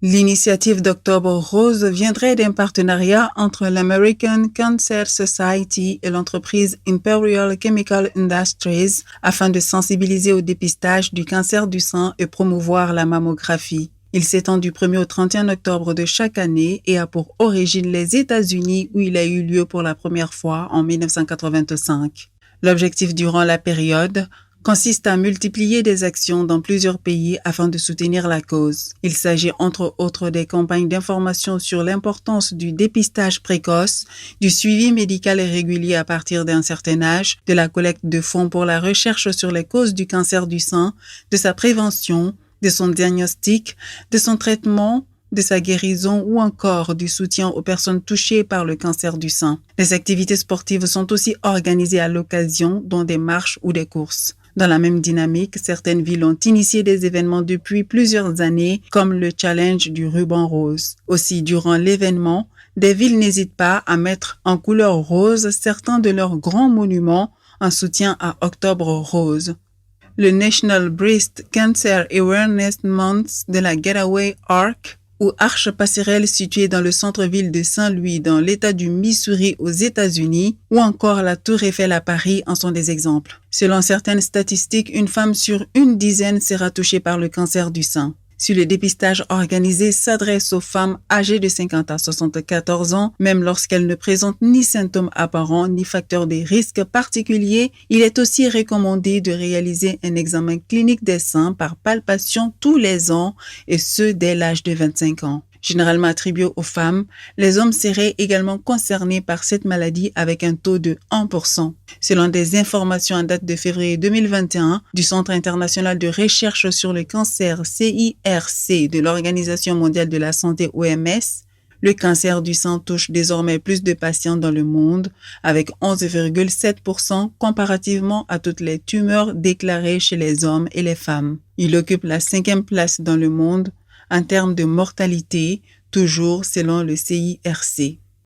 L'initiative d'Octobre Rose viendrait d'un partenariat entre l'American Cancer Society et l'entreprise Imperial Chemical Industries afin de sensibiliser au dépistage du cancer du sein et promouvoir la mammographie. Il s'étend du 1er au 31 octobre de chaque année et a pour origine les États-Unis où il a eu lieu pour la première fois en 1985. L'objectif durant la période consiste à multiplier des actions dans plusieurs pays afin de soutenir la cause. Il s'agit entre autres des campagnes d'information sur l'importance du dépistage précoce, du suivi médical et régulier à partir d'un certain âge, de la collecte de fonds pour la recherche sur les causes du cancer du sein, de sa prévention, de son diagnostic, de son traitement, de sa guérison ou encore du soutien aux personnes touchées par le cancer du sein. Les activités sportives sont aussi organisées à l'occasion, dont des marches ou des courses. Dans la même dynamique, certaines villes ont initié des événements depuis plusieurs années, comme le challenge du ruban rose. Aussi, durant l'événement, des villes n'hésitent pas à mettre en couleur rose certains de leurs grands monuments en soutien à Octobre Rose. Le National Breast Cancer Awareness Month de la Getaway Arc, ou Arche Passerelle située dans le centre-ville de Saint-Louis dans l'État du Missouri aux États-Unis, ou encore la Tour Eiffel à Paris en sont des exemples. Selon certaines statistiques, une femme sur une dizaine sera touchée par le cancer du sein. Si le dépistage organisé s'adresse aux femmes âgées de 50 à 74 ans, même lorsqu'elles ne présentent ni symptômes apparents ni facteurs de risque particuliers, il est aussi recommandé de réaliser un examen clinique des seins par palpation tous les ans et ce dès l'âge de 25 ans. Généralement attribué aux femmes, les hommes seraient également concernés par cette maladie avec un taux de 1%. Selon des informations en date de février 2021 du Centre international de recherche sur le cancer CIRC de l'Organisation mondiale de la santé OMS, le cancer du sein touche désormais plus de patients dans le monde, avec 11,7% comparativement à toutes les tumeurs déclarées chez les hommes et les femmes. Il occupe la 5e place dans le monde en termes de mortalité, toujours selon le CIRC.